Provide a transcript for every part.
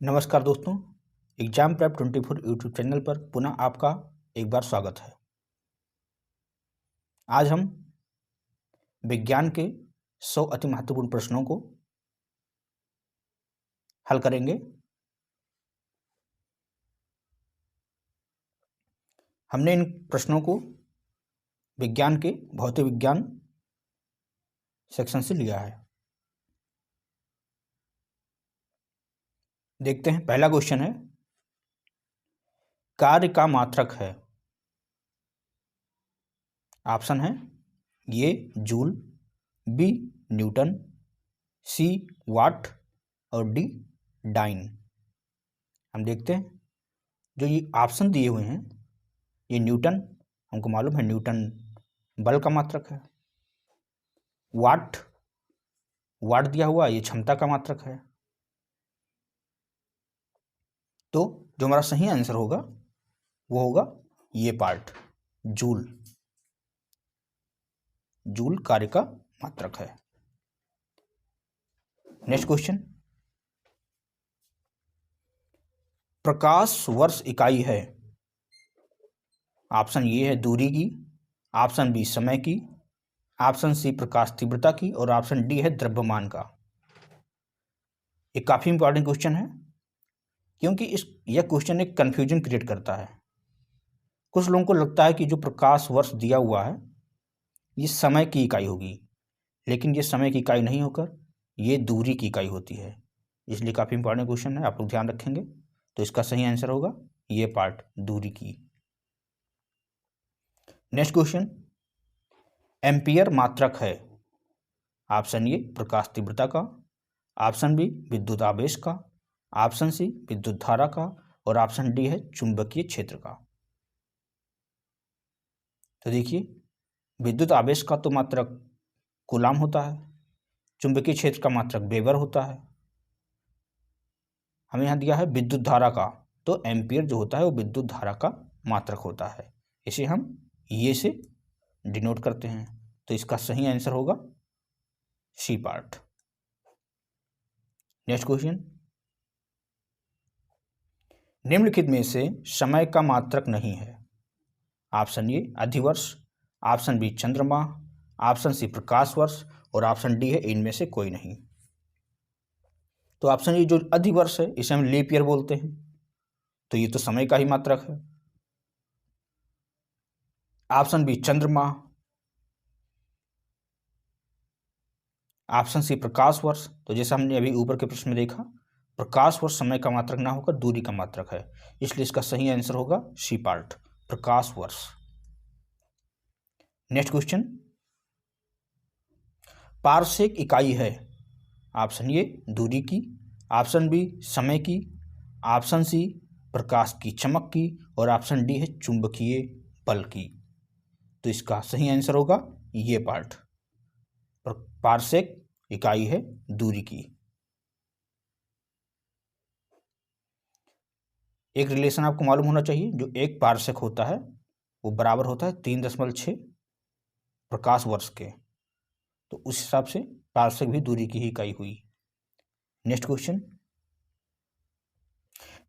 नमस्कार दोस्तों, exam prep 24 YouTube channel पर पुनः आपका एक बार स्वागत है। आज हम विज्ञान के 100 अति महत्वपूर्ण प्रश्नों को हल करेंगे। हमने इन प्रश्नों को विज्ञान के भौतिक विज्ञान सेक्शन से लिया है। देखते हैं, पहला क्वेश्चन है, कार्य का मात्रक है। ऑप्शन है ए जूल, बी न्यूटन, सी वाट और डी डाइन। हम देखते हैं, जो ये ऑप्शन दिए हुए हैं, ये न्यूटन हमको मालूम है, न्यूटन बल का मात्रक है। वाट दिया हुआ, ये क्षमता का मात्रक है। तो जो हमारा सही आंसर होगा वो होगा ये पार्ट, जूल कार्य का मात्रक है। नेक्स्ट क्वेश्चन, प्रकाश वर्ष इकाई है। ऑप्शन ए है दूरी की, ऑप्शन बी समय की, ऑप्शन सी प्रकाश तीव्रता की और ऑप्शन डी है द्रव्यमान का। ये काफी इंपॉर्टेंट क्वेश्चन है, क्योंकि यह क्वेश्चन एक कंफ्यूजन क्रिएट करता है। कुछ लोगों को लगता है कि जो प्रकाश वर्ष दिया हुआ है ये समय की इकाई होगी, लेकिन ये समय की इकाई नहीं होकर ये दूरी की इकाई होती है। इसलिए काफ़ी इंपॉर्टेंट क्वेश्चन है, आप लोग ध्यान रखेंगे। तो इसका सही आंसर होगा ये पार्ट, दूरी की। नेक्स्ट क्वेश्चन, एम्पियर मात्रक है। ऑप्शन ए प्रकाश तीव्रता का, ऑप्शन बी विद्युत आवेश का, ऑप्शन सी विद्युत धारा का और ऑप्शन डी है चुंबकीय क्षेत्र का। तो देखिए, विद्युत आवेश का तो मात्रक कूलाम होता है, चुंबकीय क्षेत्र का मात्रक वेबर होता है। हमें यहाँ दिया है विद्युत धारा का, तो एम्पियर जो होता है वो विद्युत धारा का मात्रक होता है। इसे हम ये से डिनोट करते हैं। तो इसका सही आंसर होगा सी पार्ट। नेक्स्ट क्वेश्चन, निम्नलिखित में से समय का मात्रक नहीं है। ऑप्शन ए अधिवर्ष, ऑप्शन बी चंद्रमा, ऑप्शन सी प्रकाश वर्ष और ऑप्शन डी है इनमें से कोई नहीं। तो ऑप्शन ए जो अधिवर्ष है इसे हम लीप ईयर बोलते हैं, तो ये तो समय का ही मात्रक है। ऑप्शन बी चंद्रमा, ऑप्शन सी प्रकाश वर्ष, तो जैसा हमने अभी ऊपर के प्रश्न में देखा, प्रकाश वर्ष समय का मात्रक ना होकर दूरी का मात्रक है, इसलिए इसका सही आंसर होगा सी पार्ट, प्रकाश वर्ष। नेक्स्ट क्वेश्चन, पारसेक इकाई है। ऑप्शन ए दूरी की, ऑप्शन बी समय की, ऑप्शन सी प्रकाश की चमक की और ऑप्शन डी है चुंबकीय बल की। तो इसका सही आंसर होगा ये पार्ट, पारसेक इकाई है दूरी की। एक रिलेशन आपको मालूम होना चाहिए, जो एक पारसेक होता है वो बराबर होता है 3.6 प्रकाश वर्ष के। तो उस हिसाब से पारसेक भी दूरी की ही इकाई हुई। नेक्स्ट क्वेश्चन,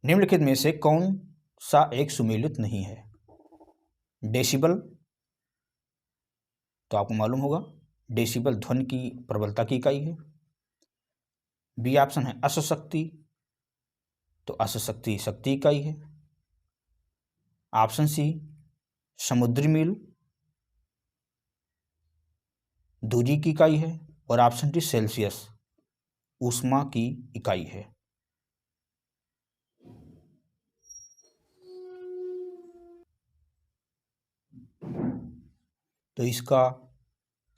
निम्नलिखित में से कौन सा एक सुमेलित नहीं है। डेसिबल, तो आपको मालूम होगा डेसिबल ध्वनि की प्रबलता की इकाई है। बी ऑप्शन है अश्वशक्ति, तो अश्वशक्ति शक्ति इकाई है। ऑप्शन सी समुद्री मील दूरी की इकाई है और ऑप्शन डी सेल्सियस ऊष्मा की इकाई है। तो इसका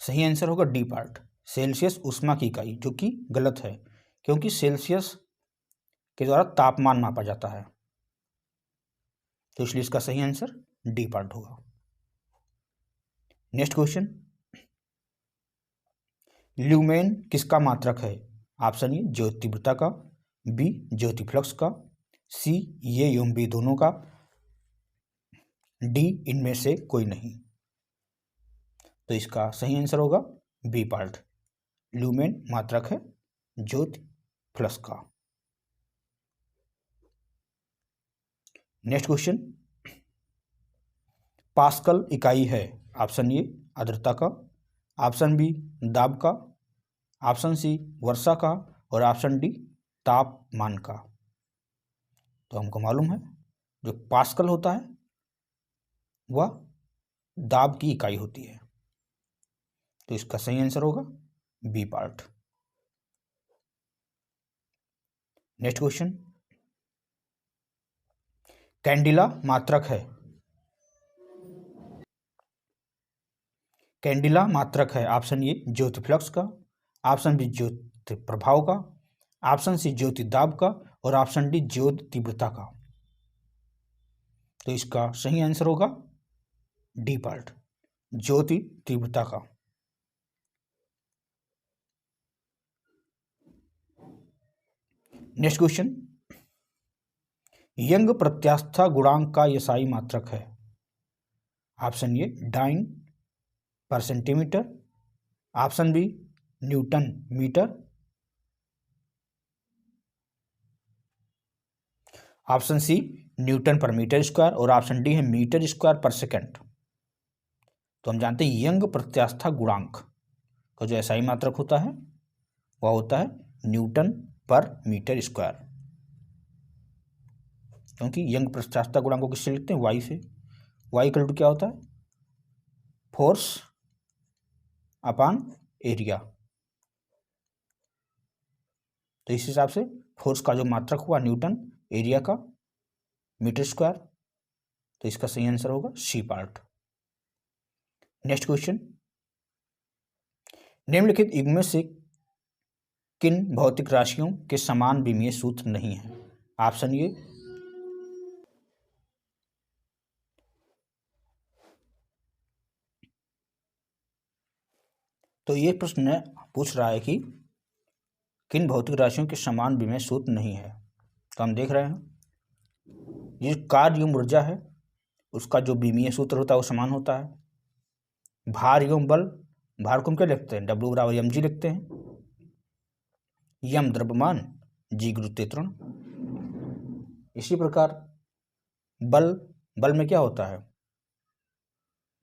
सही आंसर होगा डी पार्ट, सेल्सियस ऊष्मा की इकाई, जो कि गलत है, क्योंकि सेल्सियस के द्वारा तापमान मापा जाता है। तो इसलिए इसका सही आंसर डी पार्ट होगा। नेक्स्ट क्वेश्चन, ल्यूमेन किसका मात्रक है। ऑप्शन ए ज्योति तीव्रता का, बी ज्योति फ्लक्स का, सी ये एवं बी दोनों का, डी इनमें से कोई नहीं। तो इसका सही आंसर होगा बी पार्ट, ल्यूमेन मात्रक है ज्योति फ्लक्स का। नेक्स्ट क्वेश्चन, पास्कल इकाई है ऑप्शन ए आर्द्रता का, ऑप्शन बी दाब का, ऑप्शन सी वर्षा का और ऑप्शन डी तापमान का। तो हमको मालूम है जो पास्कल होता है वह दाब की इकाई होती है, तो इसका सही आंसर होगा B part. Next question, candela मात्रक है, कैंडिला मात्रक है ऑप्शन ए ज्योति फ्लक्स का, ऑप्शन बी ज्योति प्रभाव का, ऑप्शन सी ज्योति दाब का और ऑप्शन डी ज्योति तीव्रता का। तो इसका सही आंसर होगा डी पार्ट, ज्योति तीव्रता का। नेक्स्ट क्वेश्चन, यंग प्रत्यास्था गुणांक का एसआई मात्रक है ऑप्शन ए डाइन पर centimetre, option B newton metre, option C newton पर मीटर स्क्वायर और ऑप्शन डी है मीटर स्क्वायर पर सेकंड। तो हम जानते हैं यंग प्रत्यास्था गुणांक का जो एसआई मात्रक होता है वह होता है न्यूटन पर मीटर स्क्वायर, क्योंकि यंग प्रत्यास्था गुणांक को किससे लिखते हैं वाई से। वाई इक्वल टू क्या होता है फोर्स अपॉन एरिया। तो इस हिसाब से फोर्स का जो मात्रक हुआ न्यूटन, एरिया का मीटर स्क्वायर, तो इसका सही आंसर होगा सी पार्ट। नेक्स्ट क्वेश्चन, निम्नलिखित युग्म में से किन भौतिक राशियों के समान विमीय सूत्र नहीं है ऑप्शन ए तो ये प्रश्न पूछ रहा है कि किन भौतिक राशियों के समान विमीय सूत्र नहीं है। तो हम देख रहे हैं ये कार्य एवं ऊर्जा है उसका जो विमीय सूत्र होता है वो समान होता है। भार एवं बल, भार को हम क्या लिखते हैं W बराबर mg लिखते हैं, यम द्रव्यमान जी गुरुत्वाकर्षण। इसी प्रकार बल में क्या होता है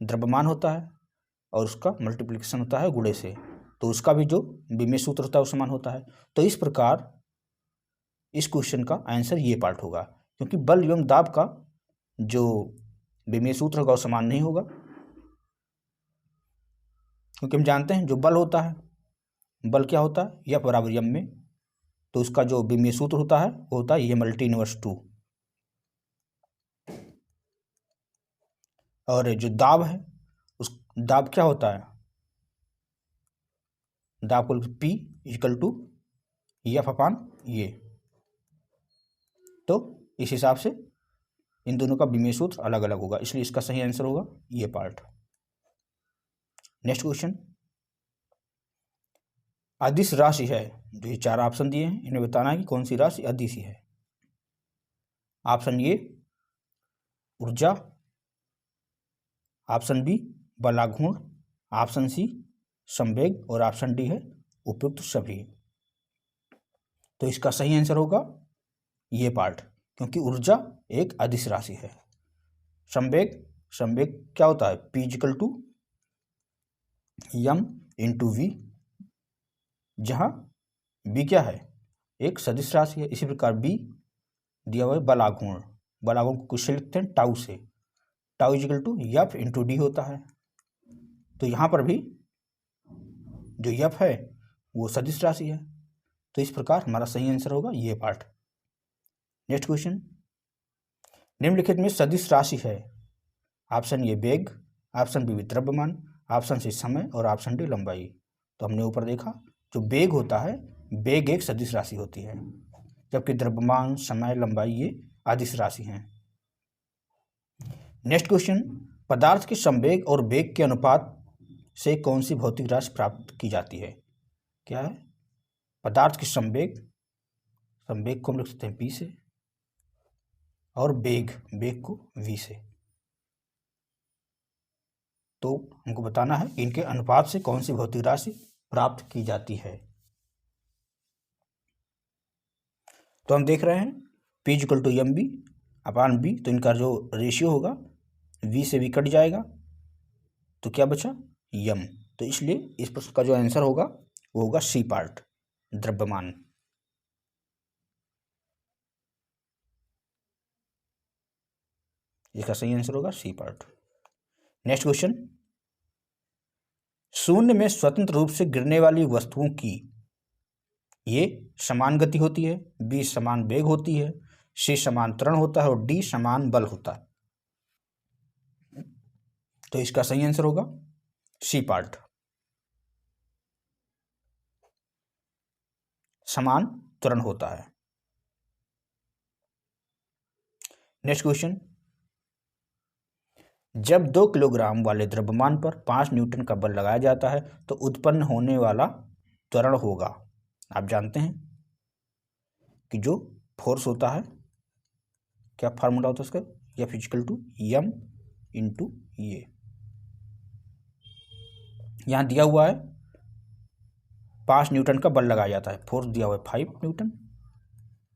द्रव्यमान होता है और उसका मल्टीप्लिकेशन होता है गुणे से, तो उसका भी जो विमीय सूत्र होता है वो समान होता है। तो इस प्रकार इस क्वेश्चन का आंसर ये पार्ट होगा, क्योंकि बल एवं दाब का जो विमीय सूत्र होगा वो समान नहीं होगा, क्योंकि हम जानते हैं जो बल होता है बल क्या होता है F बराबर m में, तो उसका जो विमीय सूत्र होता है वो होता है m/2। और जो दाब है उस दाब क्या होता है दाब को P equal to F upon ये। तो इस हिसाब से इन दोनों का विमीय सूत्र अलग अलग होगा, इसलिए इसका सही आंसर होगा ये पार्ट। नेक्स्ट क्वेश्चन, अदिश राशि है, जो ये 4 ऑप्शन दिए हैं इन्हें बताना है कि कौन सी राशि अदिश है। ऑप्शन ए ऊर्जा, ऑप्शन बी बलाघूर्ण, ऑप्शन सी संवेग और ऑप्शन डी है उपयुक्त सभी। तो इसका सही आंसर होगा ये पार्ट, क्योंकि ऊर्जा एक अदिश राशि है। संवेग क्या होता है P equal to m into V, जहाँ b क्या है एक सदिश राशि है। इसी प्रकार b दिया हुआ है बलाघूर्ण को किससे लिखते हैं टाउ से, tau equal to F into D होता है। तो यहाँ पर भी जो F है वो सदिश राशि है, तो इस प्रकार हमारा सही आंसर होगा ये पार्ट। नेक्स्ट क्वेश्चन, निम्नलिखित में सदिश राशि है ऑप्शन ए वेग, ऑप्शन बी द्रव्यमान, ऑप्शन सी समय और ऑप्शन डी लंबाई। तो हमने ऊपर देखा जो वेग होता है वेग एक सदिश राशि होती है, जबकि द्रव्यमान समय लंबाई ये अदिश राशि हैं। नेक्स्ट क्वेश्चन, पदार्थ के संवेग और वेग के अनुपात से कौन सी भौतिक राशि प्राप्त की जाती है। क्या है पदार्थ के संवेग को हम लिख सकते हैं P से और वेग को V से। तो हमको बताना है इनके अनुपात से कौन सी भौतिक राशि प्राप्त की जाती है। तो हम देख रहे हैं P equal to mv upon B, तो इनका जो रेशियो होगा v से v कट जाएगा, तो क्या बचा यम। तो इसलिए इस प्रश्न का जो आंसर होगा वो होगा सी पार्ट, द्रव्यमान। इसका सही आंसर होगा सी पार्ट। नेक्स्ट क्वेश्चन, शून्य में स्वतंत्र रूप से गिरने वाली वस्तुओं की ये समान गति होती है, बी समान वेग होती है, सी समान त्वरण होता है और डी समान बल होता है। तो इसका सही आंसर होगा सी पार्ट, समान त्वरण होता है। नेक्स्ट क्वेश्चन, जब 2 किलोग्राम वाले द्रव्यमान पर 5 न्यूटन का बल लगाया जाता है तो उत्पन्न होने वाला त्वरण होगा। आप जानते हैं कि जो फोर्स होता है, क्या फार्मूला होता है उसका, F equal to M into ये। यहाँ दिया हुआ है 5 न्यूटन का बल लगाया जाता है, फोर्स दिया हुआ है 5 न्यूटन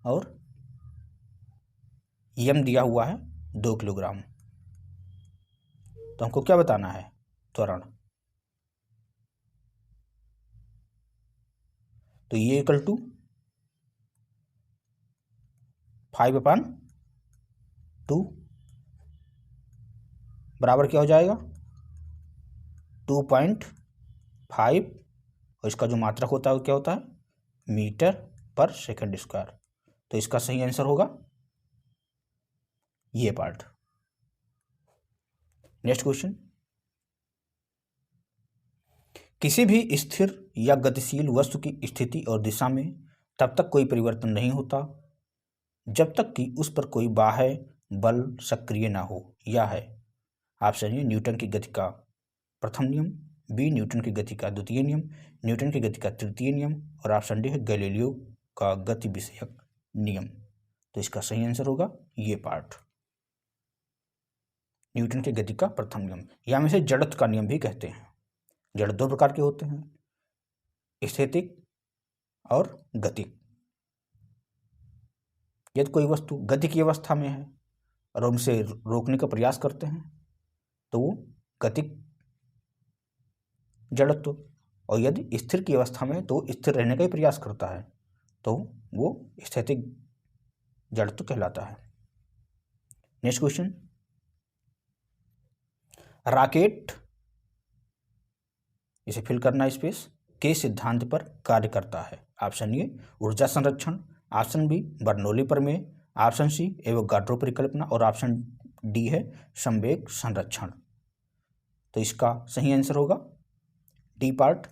और एम दिया हुआ है 2 किलोग्राम। तो हमको क्या बताना है, त्वरण। तो ये इक्वल टू 5/2 बराबर क्या हो जाएगा 2.5, और इसका जो मात्रक होता है वो क्या होता है मीटर पर सेकंड स्क्वायर। तो इसका सही आंसर होगा ये पार्ट। नेक्स्ट क्वेश्चन, किसी भी स्थिर या गतिशील वस्तु की स्थिति और दिशा में तब तक कोई परिवर्तन नहीं होता जब तक कि उस पर कोई बाह्य बल सक्रिय ना हो। यह है ऑप्शन ए न्यूटन की गति का प्रथम नियम, बी न्यूटन की गति का द्वितीय नियम, न्यूटन की गति का तृतीय नियम, और ऑप्शन डी है गैलीलियो का गति विषयक नियम। तो इसका सही आंसर होगा ये पार्ट, न्यूटन की गति का प्रथम नियम, या हम इसे जड़त्व का नियम भी कहते हैं। जड़ 2 प्रकार के होते हैं, स्थितिक और गतिक। यदि कोई वस्तु गति की अवस्था में है और हम उसे रोकने का प्रयास करते हैं तो वो गतिक जड़त्व, और यदि स्थिर की अवस्था में तो स्थिर रहने का ही प्रयास करता है तो वो स्थितिक जड़त्व कहलाता है। नेक्स्ट क्वेश्चन, रॉकेट, इसे फिल करना स्पेस, के सिद्धांत पर कार्य करता है। ऑप्शन ए ऊर्जा संरक्षण, ऑप्शन बी बर्नौली प्रमेय, ऑप्शन सी एवोगाड्रो परिकल्पना, और ऑप्शन डी है संवेग संरक्षण। तो इसका सही आंसर होगा डी पार्ट,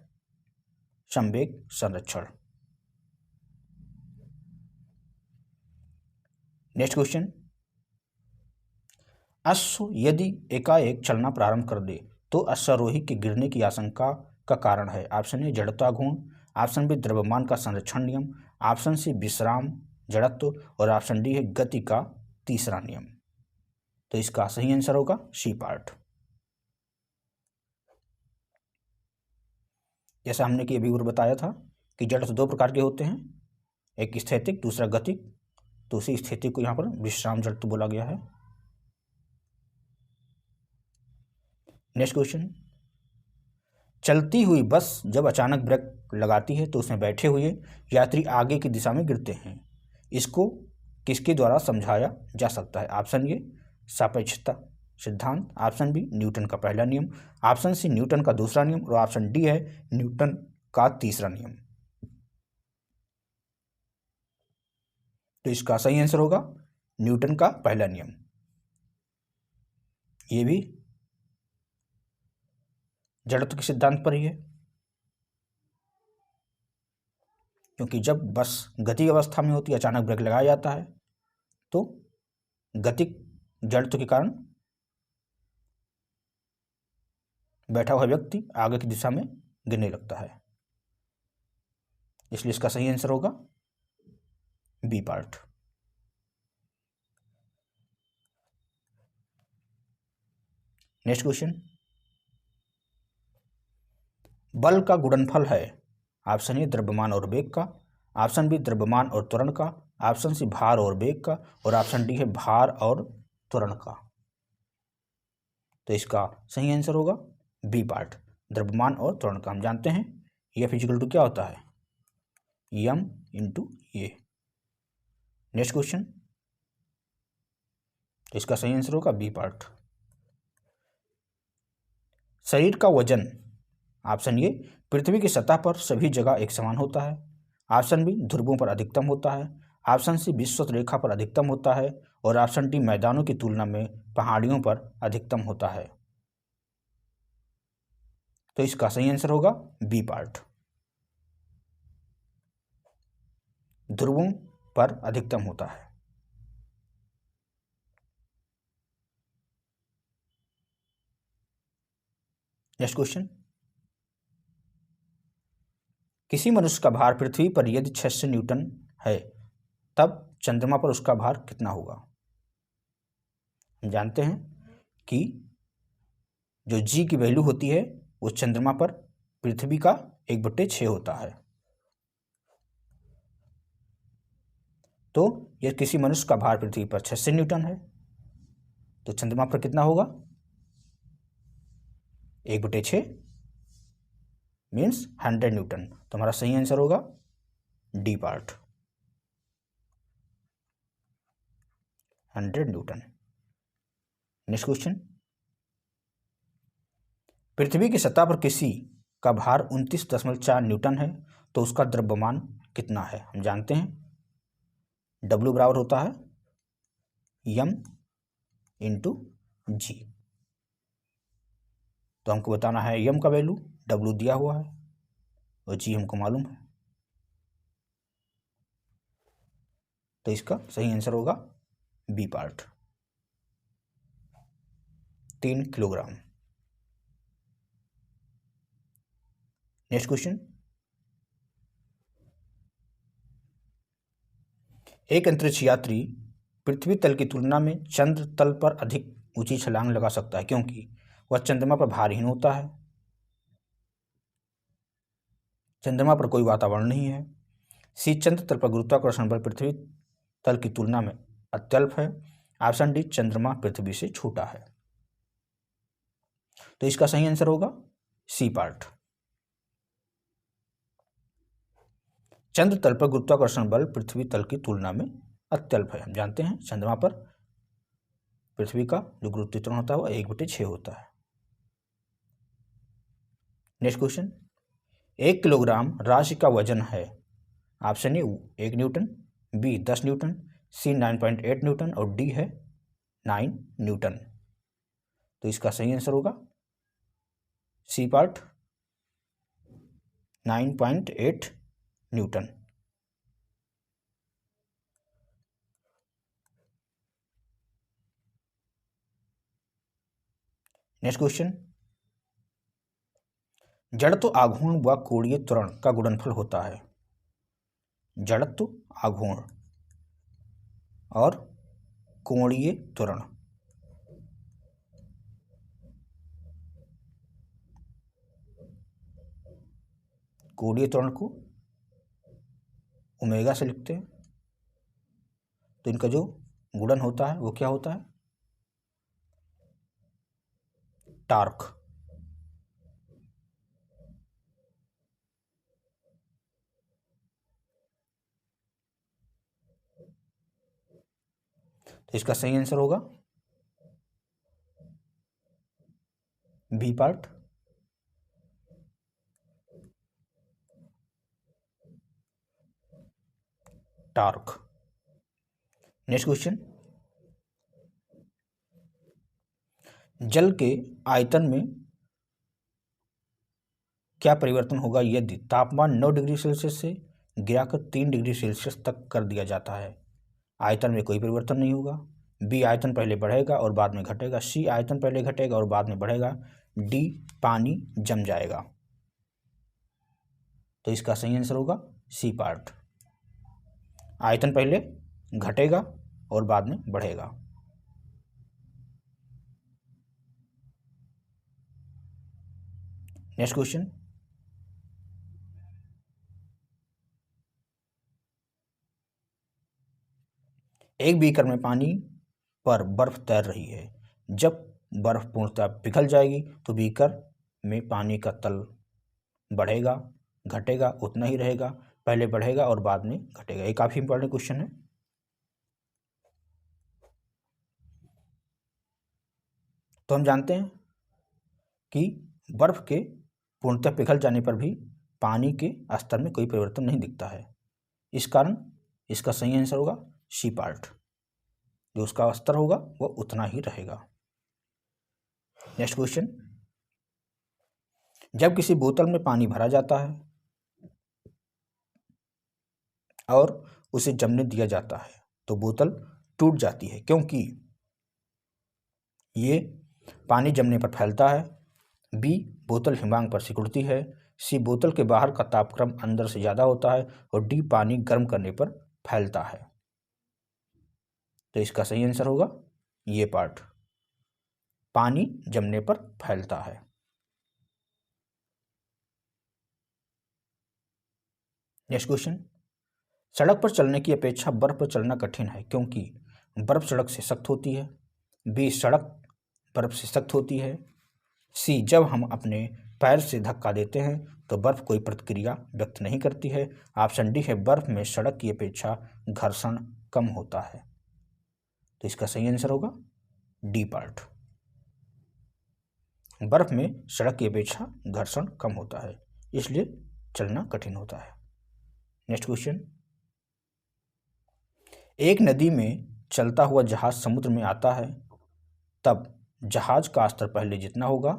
संवेग संरक्षण। नेक्स्ट क्वेश्चन, अश्व यदि एकाएक चलना प्रारंभ कर दे तो अश्वारोही के गिरने की आशंका का कारण है। ऑप्शन ए जड़ता गुण, ऑप्शन बी द्रव्यमान का संरक्षण नियम, ऑप्शन सी विश्राम जड़त्व, और ऑप्शन डी है गति का तीसरा नियम। तो इसका सही आंसर होगा सी पार्ट। जैसा हमने कि अभी और बताया था कि जड़त्व 2 प्रकार के होते हैं, एक स्थैतिक दूसरा गतिक। तो उसी स्थिति को यहाँ पर विश्राम जड़त्व बोला गया है। नेक्स्ट क्वेश्चन, चलती हुई बस जब अचानक ब्रेक लगाती है तो उसमें बैठे हुए यात्री आगे की दिशा में गिरते हैं। इसको किसके द्वारा समझाया जा सकता है। ऑप्शन ए सापेक्षता सिद्धांत, ऑप्शन बी न्यूटन का पहला नियम, ऑप्शन सी न्यूटन का दूसरा नियम, और ऑप्शन डी है न्यूटन का तीसरा नियम। तो इसका सही आंसर होगा न्यूटन का पहला नियम। ये भी जड़त्व के सिद्धांत पर ही है, क्योंकि जब बस गति अवस्था में होती है अचानक ब्रेक लगाया जाता है तो गतिक जड़त्व के कारण बैठा हुआ व्यक्ति आगे की दिशा में गिरने लगता है। इसलिए इसका सही आंसर होगा बी पार्ट। नेक्स्ट क्वेश्चन, बल का गुणनफल है। ऑप्शन ए द्रव्यमान और वेग का, ऑप्शन बी द्रव्यमान और त्वरण का, ऑप्शन सी भार और वेग का, और ऑप्शन डी है भार और त्वरण का। तो इसका सही आंसर होगा बी पार्ट, द्रव्यमान और त्वरण का। हम जानते हैं F इक्वल टू क्या होता है, m इंटू ए। नेक्स्ट क्वेश्चन, तो इसका सही आंसर होगा बी पार्ट। शरीर का वजन, ऑप्शन ए पृथ्वी की सतह पर सभी जगह एक समान होता है, ऑप्शन बी ध्रुवों पर अधिकतम होता है, ऑप्शन सी विषुवत रेखा पर अधिकतम होता है, और ऑप्शन डी मैदानों की तुलना में पहाड़ियों पर अधिकतम होता है। तो इसका सही आंसर होगा बी पार्ट, ध्रुवों पर अधिकतम होता है। नेक्स्ट क्वेश्चन, किसी मनुष्य का भार पृथ्वी पर यदि 600 न्यूटन है तब चंद्रमा पर उसका भार कितना होगा। हम जानते हैं कि जो जी की वैल्यू होती है वो चंद्रमा पर पृथ्वी का 1/6 होता है। तो यदि किसी मनुष्य का भार पृथ्वी पर 600 न्यूटन है तो चंद्रमा पर कितना होगा, 1/6 मीन्स 100 न्यूटन। तो हमारा सही आंसर होगा D part, 100 newton. Next question, पृथ्वी की सतह पर किसी का भार 29.4 न्यूटन है तो उसका द्रव्यमान कितना है। हम जानते हैं W बराबर होता है m इंटू जी। तो हमको बताना है m का वैल्यू, W दिया हुआ है और g हमको मालूम है। तो इसका सही आंसर होगा B part, 3 kilogram. Next question, एक अंतरिक्ष यात्री पृथ्वी तल की तुलना में चंद्र तल पर अधिक ऊंची छलांग लगा सकता है क्योंकि वह चंद्रमा पर भारहीन होता है, चंद्रमा पर कोई वातावरण नहीं है, सी चंद्र तल पर गुरुत्वाकर्षण बल पृथ्वी तल की तुलना में अत्यल्प है, ऑप्शन डी चंद्रमा पृथ्वी से छोटा है। तो इसका सही आंसर होगा सी पार्ट, चंद्र तल पर गुरुत्वाकर्षण बल पृथ्वी तल की तुलना में अत्यल्प है। हम जानते हैं चंद्रमा पर पृथ्वी का जो गुरुत्वाकर्षण होता है वह 1/6 होता है। नेक्स्ट क्वेश्चन, 1 किलोग्राम राशि का वजन है, option A 1 newton, B 10 newton, C 9.8 newton और डी है 9 न्यूटन। तो इसका सही आंसर होगा C part, 9.8 newton. Next question, जड़त्व आघूर्ण व कोणीय त्वरण का गुणनफल होता है। जड़त्व आघूर्ण और कोणीय त्वरण, कोणीय त्वरण को ओमेगा से लिखते हैं, तो इनका जो गुणन होता है वो क्या होता है, टार्क। तो इसका सही आंसर होगा B part, torque. Next question, जल के आयतन में क्या परिवर्तन होगा यदि तापमान 9 डिग्री सेल्सियस से गिराकर 3 डिग्री सेल्सियस तक कर दिया जाता है। आयतन में कोई परिवर्तन नहीं होगा, बी आयतन पहले बढ़ेगा और बाद में घटेगा, सी आयतन पहले घटेगा और बाद में बढ़ेगा, डी पानी जम जाएगा। तो इसका सही आंसर होगा सी पार्ट, आयतन पहले घटेगा और बाद में बढ़ेगा। नेक्स्ट क्वेश्चन, एक बीकर में पानी पर बर्फ तैर रही है। जब बर्फ पूर्णतः पिघल जाएगी तो बीकर में पानी का तल बढ़ेगा, घटेगा, उतना ही रहेगा, पहले बढ़ेगा और बाद में घटेगा। ये काफी इंपॉर्टेंट क्वेश्चन है। तो हम जानते हैं कि बर्फ के पूर्णतः पिघल जाने पर भी पानी के स्तर में कोई परिवर्तन नहीं दिखता है। इस कारण इसका सही आंसर होगा सी पार्ट, जो उसका स्तर होगा वो उतना ही रहेगा। नेक्स्ट क्वेश्चन, जब किसी बोतल में पानी भरा जाता है और उसे जमने दिया जाता है तो बोतल टूट जाती है, क्योंकि ये पानी जमने पर फैलता है, बी बोतल हिमांक पर सिकुड़ती है, सी बोतल के बाहर का तापक्रम अंदर से ज़्यादा होता है और डी पानी गर्म करने पर फैलता है। तो इसका सही आंसर होगा ये पार्ट, पानी जमने पर फैलता है। नेक्स्ट क्वेश्चन, सड़क पर चलने की अपेक्षा बर्फ पर चलना कठिन है, क्योंकि बर्फ सड़क से सख्त होती है, बी सड़क बर्फ से सख्त होती है, सी जब हम अपने पैर से धक्का देते हैं तो बर्फ कोई प्रतिक्रिया व्यक्त नहीं करती है, ऑप्शन डी है बर्फ में सड़क की अपेक्षा घर्षण कम होता है। तो इसका सही आंसर होगा डी पार्ट, बर्फ में सड़क की अपेक्षा घर्षण कम होता है, इसलिए चलना कठिन होता है। नेक्स्ट क्वेश्चन, एक नदी में चलता हुआ जहाज समुद्र में आता है, तब जहाज का स्तर पहले जितना होगा,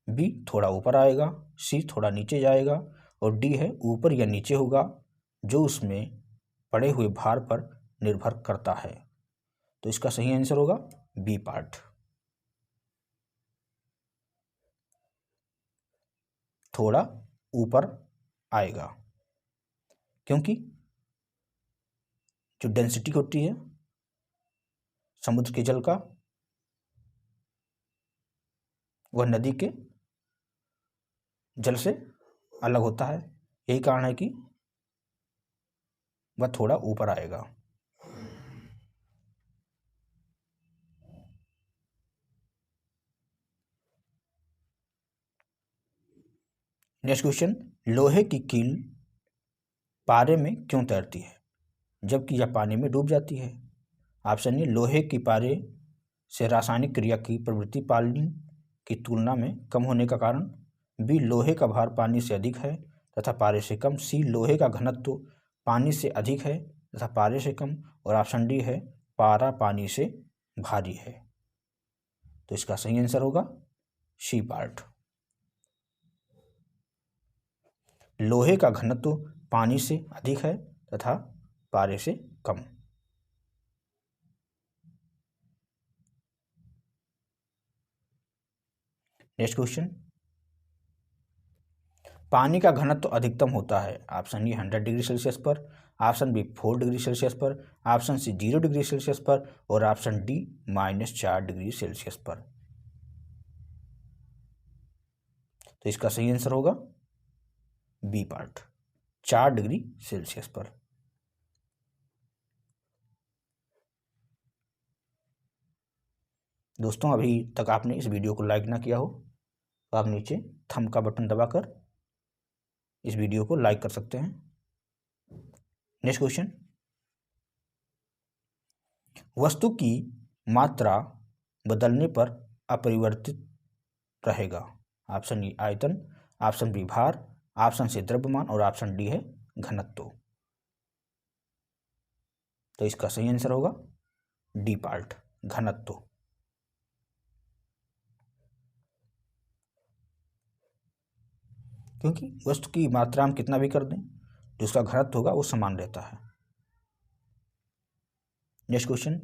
बी थोड़ा ऊपर आएगा, सी थोड़ा नीचे जाएगा और डी है ऊपर या नीचे होगा, जो उसमें पड़े हुए भार पर निर्भर करता है। तो इसका सही आंसर होगा बी पार्ट, थोड़ा ऊपर आएगा, क्योंकि जो डेंसिटी होती है समुद्र के जल का वह नदी के जल से अलग होता है, यही कारण है कि वह थोड़ा ऊपर आएगा। नेक्स्ट क्वेश्चन, लोहे की कील पारे में क्यों तैरती है जबकि यह पानी में डूब जाती है? ऑप्शन ए लोहे की पारे से रासायनिक क्रिया की प्रवृत्ति पानी की तुलना में कम होने का कारण, बी लोहे का भार पानी से अधिक है तथा पारे से कम, सी लोहे का घनत्व पानी से अधिक है तथा पारे से कम, और ऑप्शन डी है पारा पानी से भारी है। तो इसका सही आंसर होगा सी पार्ट, लोहे का घनत्व पानी से अधिक है तथा पारे से कम। नेक्स्ट क्वेश्चन, पानी का घनत्व अधिकतम होता है, ऑप्शन ए 100 डिग्री सेल्सियस पर, ऑप्शन बी 4 डिग्री सेल्सियस पर, ऑप्शन सी 0 डिग्री सेल्सियस पर और ऑप्शन डी -4 डिग्री सेल्सियस पर। तो इसका सही आंसर होगा बी पार्ट, 4 डिग्री सेल्सियस पर। दोस्तों, अभी तक आपने इस वीडियो को लाइक ना किया हो तो आप नीचे थंब का बटन दबाकर इस वीडियो को लाइक कर सकते हैं। नेक्स्ट क्वेश्चन, वस्तु की मात्रा बदलने पर अपरिवर्तित रहेगा, ऑप्शन ए आयतन, ऑप्शन बी भार, ऑप्शन सी द्रव्यमान और ऑप्शन डी है घनत्व। तो इसका सही आंसर होगा डी पार्ट, घनत्व। क्योंकि वस्तु की मात्रा हम कितना भी कर दें, जो उसका घनत्व होगा वो समान रहता है। नेक्स्ट क्वेश्चन,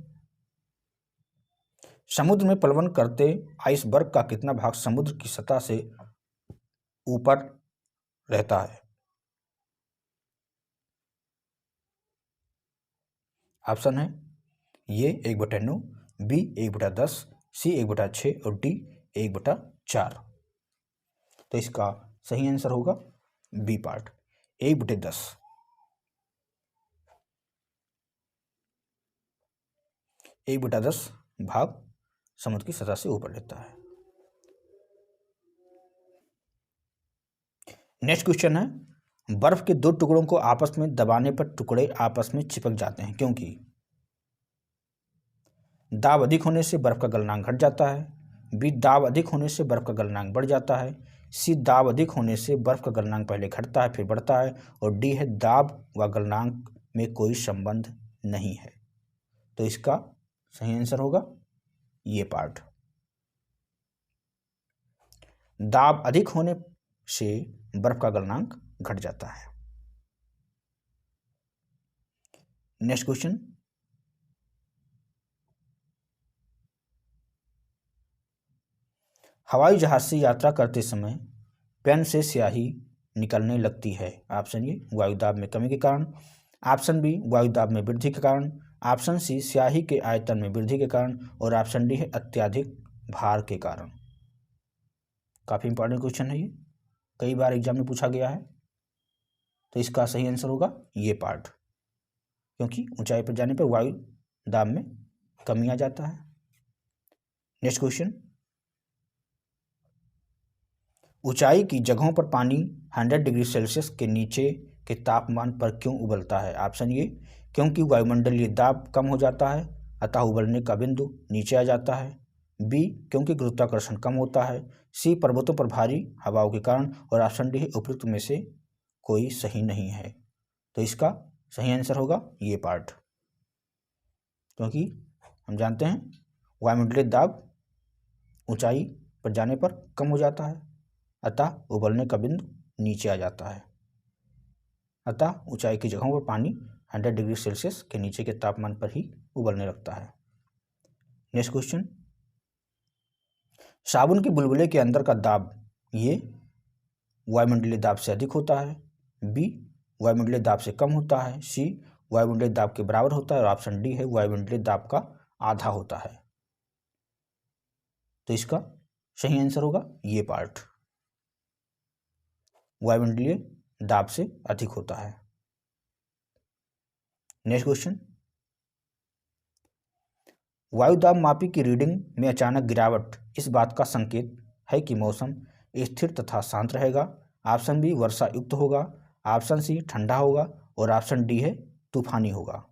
समुद्र में प्लवन करते आइसबर्ग का कितना भाग समुद्र की सतह से ऊपर रहता है? ऑप्शन है ये 1/9, बी 1/10, सी 1/6 और डी 1/4। तो इसका सही आंसर होगा बी पार्ट, 1/10। 1/10 भाग समुद्र की सतह से ऊपर रहता है। नेक्स्ट क्वेश्चन है, बर्फ के दो टुकड़ों को आपस में दबाने पर टुकड़े आपस में चिपक जाते हैं क्योंकि दाब अधिक होने से बर्फ का गलनांक घट जाता है, बी दाब अधिक होने से बर्फ का गलनांक बढ़ जाता है, सी दाब अधिक होने से बर्फ का गलनांक पहले घटता है फिर बढ़ता है, और डी है दाब व गलनांक में कोई संबंध नहीं है। तो इसका सही आंसर होगा ये पार्ट। दाब अधिक होने से बर्फ का गलनांक घट जाता है। नेक्स्ट क्वेश्चन, हवाई जहाज से यात्रा करते समय पेन से स्याही निकलने लगती है। ऑप्शन ए वायुदाब में कमी के कारण, ऑप्शन बी वायुदाब में वृद्धि के कारण, ऑप्शन सी स्याही के आयतन में वृद्धि के कारण, और ऑप्शन डी है अत्यधिक भार के कारण। काफ़ी इंपॉर्टेंट क्वेश्चन है ये, कई बार एग्जाम में पूछा गया है। तो इसका सही आंसर होगा ये पार्ट, क्योंकि ऊंचाई पर जाने पर वायु दाब में कमी आ जाता है। नेक्स्ट क्वेश्चन, ऊंचाई की जगहों पर पानी 100 डिग्री सेल्सियस के नीचे के तापमान पर क्यों उबलता है। ऑप्शन ए क्योंकि वायुमंडलीय दाब कम हो जाता है अतः उबलने का बिंदु नीचे आ जाता है, बी क्योंकि गुरुत्वाकर्षण कम होता है, सी पर्वतों पर भारी हवाओं के कारण, और ऑप्शन डी उपयुक्त में से कोई सही नहीं है। तो इसका सही आंसर होगा ये पार्ट, क्योंकि हम जानते हैं वायुमंडलीय दाब ऊंचाई पर जाने पर कम हो जाता है अतः उबलने का बिंदु नीचे आ जाता है, अतः ऊंचाई की जगहों पर पानी 100 डिग्री सेल्सियस के नीचे के तापमान पर ही उबलने लगता है। नेक्स्ट क्वेश्चन, साबुन के बुलबुले के अंदर का दाब ये वायुमंडलीय दाब से अधिक होता है, बी वायुमंडलीय दाब से कम होता है, सी वायुमंडलीय दाब के बराबर होता है, और ऑप्शन डी है वायुमंडलीय दाब का आधा होता है। तो इसका सही आंसर होगा ये पार्ट, वायुमंडलीय दाब से अधिक होता है। नेक्स्ट क्वेश्चन, वायुदाब मापी की रीडिंग में अचानक गिरावट इस बात का संकेत है कि मौसम स्थिर तथा शांत रहेगा। ऑप्शन बी वर्षा युक्त होगा, ऑप्शन सी ठंडा होगा, और ऑप्शन डी है तूफानी होगा।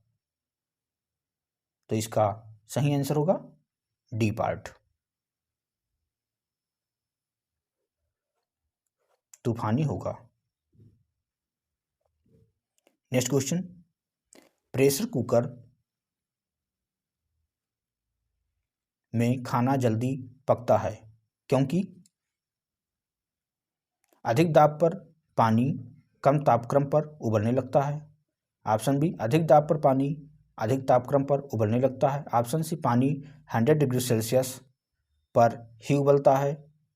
तो इसका सही आंसर होगा डी पार्ट, तूफानी होगा। नेक्स्ट क्वेश्चन, प्रेशर कुकर में खाना जल्दी पकता है क्योंकि अधिक दाब पर पानी कम तापक्रम पर उबलने लगता है, ऑप्शन बी अधिक दाब पर पानी अधिक तापक्रम पर उबलने लगता है, ऑप्शन सी पानी 100 डिग्री सेल्सियस पर ही उबलता है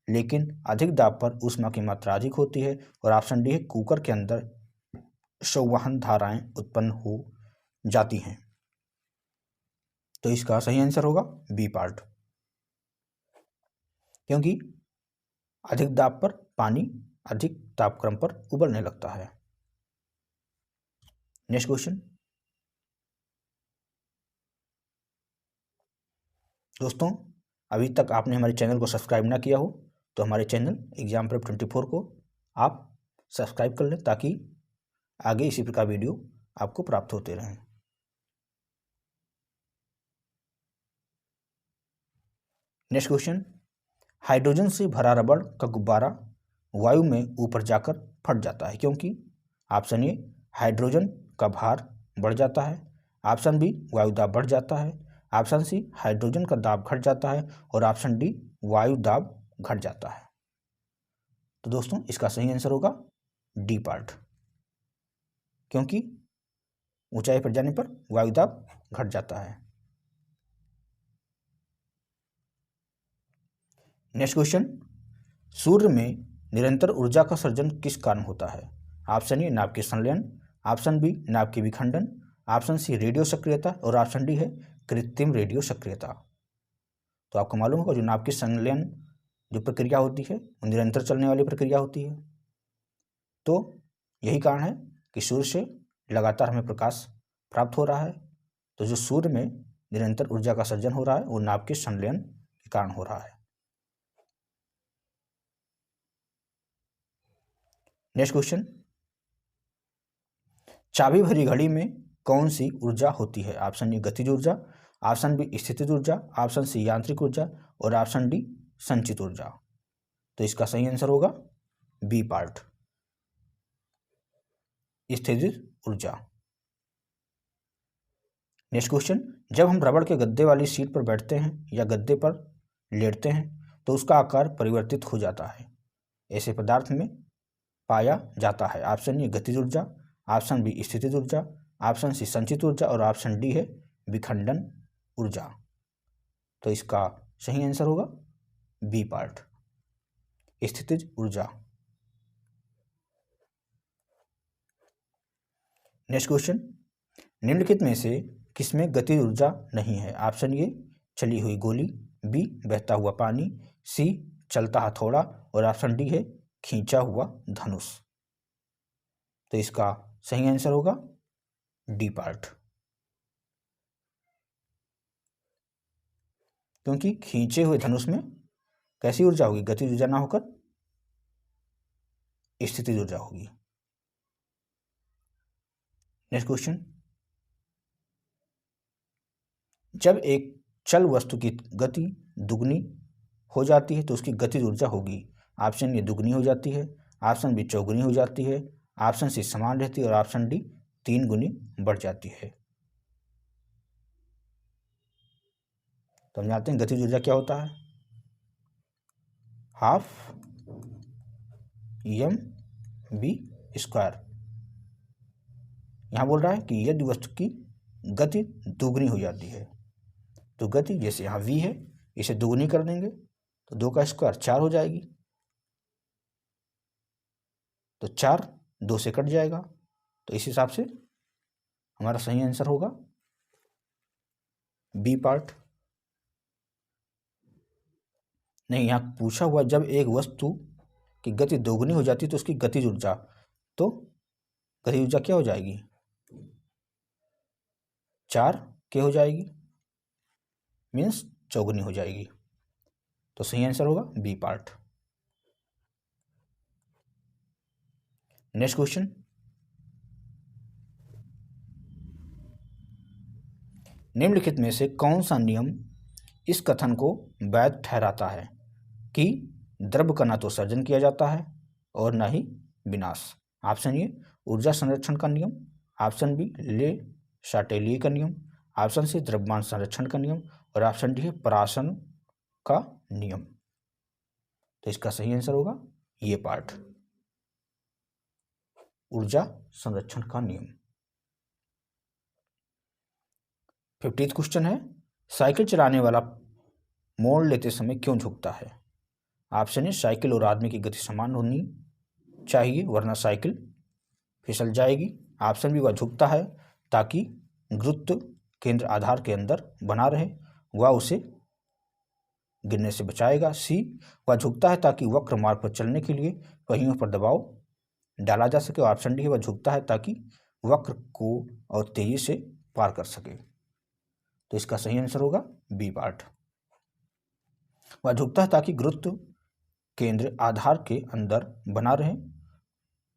लेकिन अधिक दाब पर ऊष्मा की मात्रा अधिक होती है, और ऑप्शन डी है कुकर के अंदर संवहन धाराएं उत्पन्न हो जाती हैं। तो इसका सही आंसर होगा बी पार्ट, क्योंकि अधिक दाब पर पानी अधिक तापक्रम पर उबलने लगता है। नेक्स्ट क्वेश्चन, दोस्तों अभी तक आपने हमारे चैनल को सब्सक्राइब ना किया हो तो हमारे चैनल एग्जाम प्रेप 24 को आप सब्सक्राइब कर लें ताकि आगे इसी प्रकार वीडियो आपको प्राप्त होते रहें। नेक्स्ट क्वेश्चन, हाइड्रोजन से भरा रबड़ का गुब्बारा वायु में ऊपर जाकर फट जाता है क्योंकि ऑप्शन ए हाइड्रोजन का भार बढ़ जाता है, ऑप्शन बी वायु दाब बढ़ जाता है, ऑप्शन सी हाइड्रोजन का दाब घट जाता है, और ऑप्शन डी वायु दाब घट जाता है। तो दोस्तों इसका सही आंसर होगा डी पार्ट, क्योंकि ऊंचाई पर जाने पर वायु दाब घट जाता है। नेक्स्ट क्वेश्चन, सूर्य में निरंतर ऊर्जा का सर्जन किस कारण होता है। ऑप्शन ए नाभिकीय संलयन, ऑप्शन बी नाभिकीय विखंडन, ऑप्शन सी रेडियो सक्रियता, और ऑप्शन डी है कृत्रिम रेडियो सक्रियता। तो आपको मालूम होगा जो नाभिकीय संलयन जो प्रक्रिया होती है वो निरंतर चलने वाली प्रक्रिया होती है। तो यही कारण है कि सूर्य से लगातार हमें प्रकाश प्राप्त हो रहा है। तो जो सूर्य में निरंतर ऊर्जा का सर्जन हो रहा है वो नाभ के संलयन के कारण हो रहा है। नेक्स्ट क्वेश्चन, चाबी भरी घड़ी में कौन सी ऊर्जा होती है? ऑप्शन ए गतिज ऊर्जा, ऑप्शन बी स्थितिज ऊर्जा, ऑप्शन सी यांत्रिक ऊर्जा और ऑप्शन डी संचित ऊर्जा। तो इसका सही आंसर होगा बी पार्ट, स्थितिज ऊर्जा। नेक्स्ट क्वेश्चन, जब हम रबड़ के गद्दे वाली सीट पर बैठते हैं या गद्दे पर लेटते हैं तो उसका आकार परिवर्तित हो जाता है, ऐसे पदार्थ में पाया जाता है। ऑप्शन ए गतिज ऊर्जा, ऑप्शन बी स्थितिज ऊर्जा, ऑप्शन सी संचित ऊर्जा और ऑप्शन डी है विखंडन ऊर्जा। तो इसका सही आंसर होगा बी पार्ट, स्थितिज ऊर्जा। नेक्स्ट क्वेश्चन, निम्नलिखित में से किसमें गतिज ऊर्जा नहीं है? ऑप्शन ए चली हुई गोली, बी बहता हुआ पानी, सी चलता हथौड़ा और ऑप्शन डी है खींचा हुआ धनुष। तो इसका सही आंसर होगा डी पार्ट, क्योंकि खींचे हुए धनुष में कैसी ऊर्जा होगी? गतिज ऊर्जा ना होकर स्थितिज ऊर्जा होगी। नेक्स्ट क्वेश्चन, जब एक चल वस्तु की गति दुगनी हो जाती है तो उसकी गतिज ऊर्जा होगी। ऑप्शन ए दुगनी हो जाती है, ऑप्शन बी चौगुनी हो जाती है, ऑप्शन सी समान रहती है और ऑप्शन डी 3 गुनी बढ़ जाती है। तो हम जानते हैं गतिज ऊर्जा क्या होता है, हाफ एम बी स्क्वायर। यहाँ बोल रहा है कि यदि वस्तु की गति दोगुनी हो जाती है तो गति, जैसे यहाँ v है, इसे दोगुनी कर देंगे तो 2 का स्क्वायर 4 हो जाएगी, तो 4 2 से कट जाएगा। तो इस हिसाब से हमारा सही आंसर होगा बी पार्ट। नहीं, यहाँ पूछा हुआ जब एक वस्तु की गति दोगुनी हो जाती है तो उसकी गतिज ऊर्जा, तो गतिज ऊर्जा क्या हो जाएगी? 4 क्या हो जाएगी, मीन्स चौगुनी हो जाएगी। तो सही आंसर होगा बी पार्ट। नेक्स्ट क्वेश्चन, निम्नलिखित में से कौन सा नियम इस कथन को वैध ठहराता है कि द्रव्य का न तो सर्जन किया जाता है और न ही विनाश? ऑप्शन ए ऊर्जा संरक्षण का नियम, ऑप्शन बी ले शाटेलिए का नियम, ऑप्शन सी द्रव्यमान संरक्षण का नियम और ऑप्शन डी है परासन का नियम। तो इसका सही आंसर होगा ये पार्ट, ऊर्जा संरक्षण का नियम। 50th क्वेश्चन है, साइकिल चलाने वाला मोड़ लेते समय क्यों झुकता है? ऑप्शन ए साइकिल और आदमी की गति समान होनी चाहिए वरना साइकिल फिसल जाएगी, ऑप्शन बी वह झुकता है ताकि गुरुत्व केंद्र आधार के अंदर बना रहे, वह उसे गिरने से बचाएगा, सी वह झुकता है ताकि वक्र मार्ग पर चलने के लिए पहियों पर दबाव डाला जा सके, ऑप्शन डी है वह झुकता है ताकि वक्र को और तेजी से पार कर सके। तो इसका सही आंसर होगा बी पार्ट, वह झुकता है ताकि गुरुत्व केंद्र आधार के अंदर बना रहे,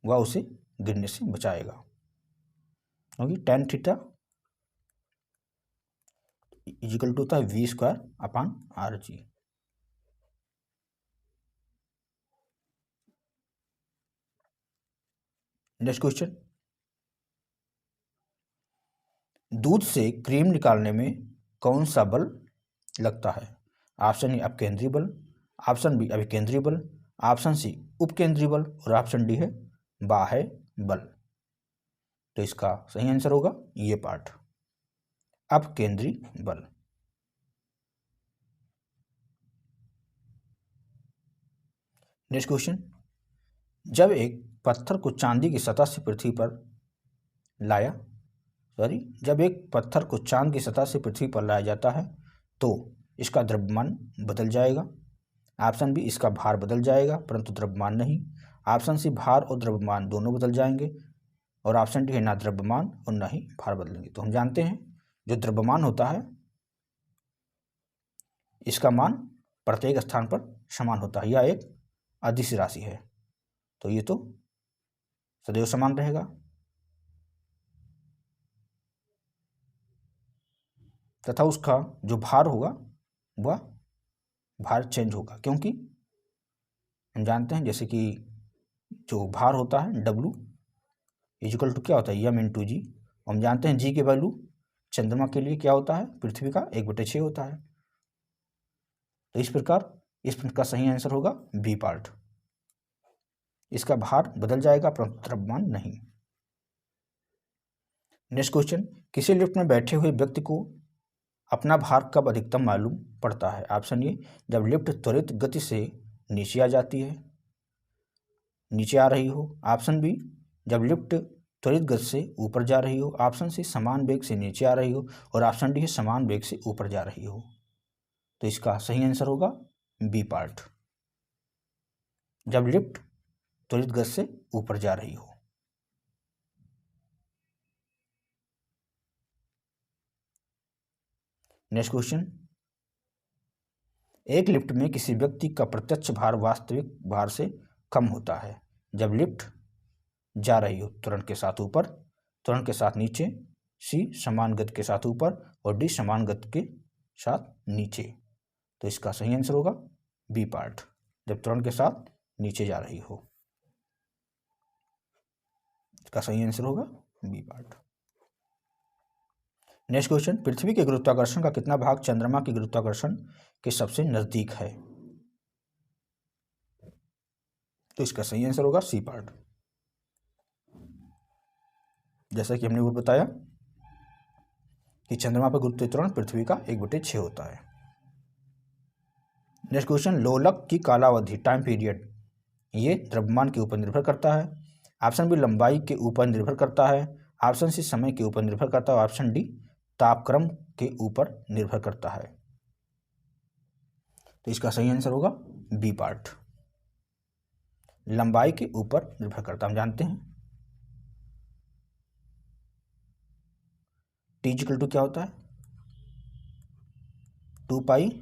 वह उसे गिरने से बचाएगा। क्योंकि tan थीटा इक्वल टू होता है v²/rg। नेक्स्ट क्वेश्चन, दूध से क्रीम निकालने में कौन सा बल लगता है? ऑप्शन ए अपकेंद्रीय बल, ऑप्शन बी अभिकेंद्रीय बल, ऑप्शन सी उपकेंद्रीय बल और ऑप्शन डी है बाह्य बल। तो इसका सही आंसर होगा ये पार्ट, अपकेंद्रीय बल। नेक्स्ट क्वेश्चन, जब एक पत्थर को चांदी की सतह से पृथ्वी पर लाया जाता है तो इसका द्रव्यमान बदल जाएगा। ऑप्शन बी इसका भार बदल जाएगा परंतु द्रव्यमान नहीं, ऑप्शन सी भार और द्रव्यमान दोनों बदल जाएंगे और ऑप्शन डी है ना द्रव्यमान और ना ही भार बदलेंगे। तो हम जानते हैं जो द्रव्यमान होता है इसका मान प्रत्येक स्थान पर समान होता है, यह एक अदिश राशि है, तो ये तो सदैव समान रहेगा। तथा उसका जो भार होगा वह भार चेंज होगा, क्योंकि हम जानते हैं जैसे कि जो भार होता है W इक्वल टू क्या होता है, m/g। हम जानते हैं g के वैल्यू चंद्रमा के लिए क्या होता है, पृथ्वी का 1/6 होता है। तो इस प्रकार इस प्रश्न का सही आंसर होगा बी पार्ट। इसका भार बदल जाएगा परंतु द्रव्यमान नहीं। नेक्स्ट क्वेश्चन, किसी लिफ्ट में बैठे हुए व्यक्ति को अपना भार कब अधिकतम मालूम पड़ता है? ऑप्शन ए, जब लिफ्ट त्वरित गति से नीचे आ जाती है, नीचे आ रही हो। ऑप्शन बी, जब लिफ्ट त्वरित गति से ऊपर जा रही हो। ऑप्शन सी, समान वेग से नीचे आ रही हो। और ऑप्शन डी है समान वेग से ऊपर जा रही हो। तो इसका सही आंसर होगा बी पार्ट, जब लिफ्ट त्वरित गति से ऊपर जा रही हो। नेक्स्ट क्वेश्चन, एक लिफ्ट में किसी व्यक्ति का प्रत्यक्ष भार वास्तविक भार से कम होता है जब लिफ्ट जा रही हो त्वरण के साथ ऊपर, त्वरण के साथ नीचे, सी समान गति के साथ ऊपर और डी समान गति के साथ नीचे। तो इसका सही आंसर होगा बी पार्ट, जब त्वरण के साथ नीचे जा रही हो। इसका सही आंसर होगा बी पार्ट। नेक्स्ट क्वेश्चन, पृथ्वी के गुरुत्वाकर्षण का कितना भाग चंद्रमा के गुरुत्वाकर्षण के सबसे नजदीक है? तो इसका सही आंसर होगा सी पार्ट। जैसा कि हमने वो बताया कि चंद्रमा पर गुरुत्वीय त्वरण पृथ्वी का 1/6 होता है। नेक्स्ट क्वेश्चन, लोलक की कालावधि टाइम पीरियड ये द्रव्यमान के ऊपर निर्भर करता है। ऑप्शन बी, लंबाई के ऊपर निर्भर करता है। ऑप्शन सी, समय के ऊपर निर्भर करता है। ऑप्शन डी, तापक्रम के ऊपर निर्भर करता है। तो इसका सही आंसर होगा बी पार्ट, लंबाई के ऊपर निर्भर करता है। हम जानते हैं टी इक्वल टू क्या होता है, 2π√r/g।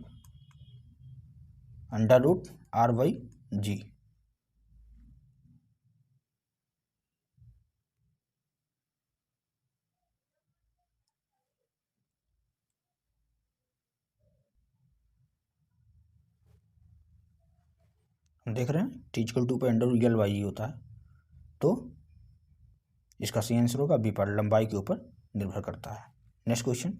हम देख रहे हैं टी इक्वल टू 2π√L/g होता है। तो इसका सही आंसर होगा बी पार्ट, लंबाई के ऊपर निर्भर करता है। नेक्स्ट क्वेश्चन,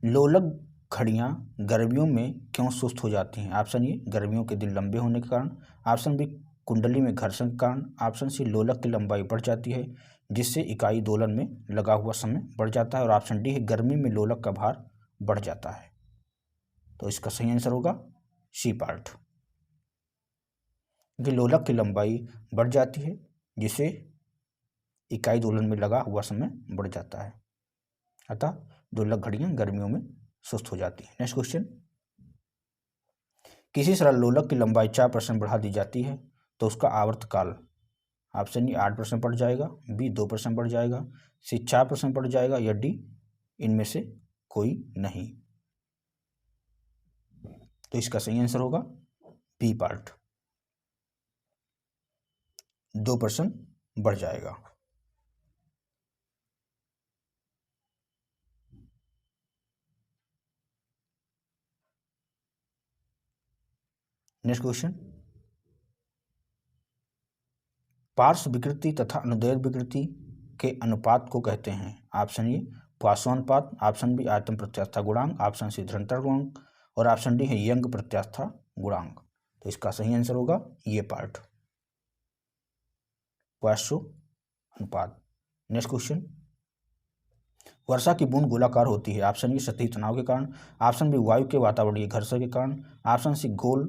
लोलक घड़ियां गर्मियों में क्यों सुस्त हो जाती हैं? ऑप्शन ए, गर्मियों के दिन लंबे होने के कारण। ऑप्शन बी, कुंडली में घर्षण के कारण। ऑप्शन सी, लोलक की लंबाई बढ़ जाती है जिससे इकाई दोलन में लगा हुआ समय बढ़ जाता है। और ऑप्शन डी है, गर्मी में लोलक का भार बढ़ जाता है। तो इसका सही आंसर होगा सी पार्ट, कि लोलक की लंबाई बढ़ जाती है जिससे इकाई दोलन में लगा हुआ समय बढ़ जाता है, अतः लोलक घड़ियां गर्मियों में सुस्त हो जाती है। नेक्स्ट क्वेश्चन, किसी सरल लोलक की लंबाई 4% बढ़ा दी जाती है तो उसका आवर्तकाल। ऑप्शन ए 8% बढ़ जाएगा, बी 2% बढ़ जाएगा, सी 4% बढ़ जाएगा या डी इनमें से कोई नहीं। तो इसका सही आंसर होगा बी पार्ट, 2% बढ़ जाएगा। नेक्स्ट क्वेश्चन, पार्श्व विकृति तथा अनुदैर्घ्य विकृति के अनुपात को कहते हैं। ऑप्शन ए पॉइसन अनुपात, ऑप्शन बी आयतन प्रत्यास्थता गुणांक, ऑप्शन सी ध्रुवणता गुणांक और ऑप्शन डी है यंग प्रत्यास्थता गुणांक। तो इसका सही आंसर होगा ये पार्ट, पॉइसन अनुपात। नेक्स्ट क्वेश्चन, वर्षा की बूंद गोलाकार होती है। ऑप्शन बी सतही तनाव के कारण, ऑप्शन बी वायु के वातावरणीय घर्षण के कारण, ऑप्शन सी गोल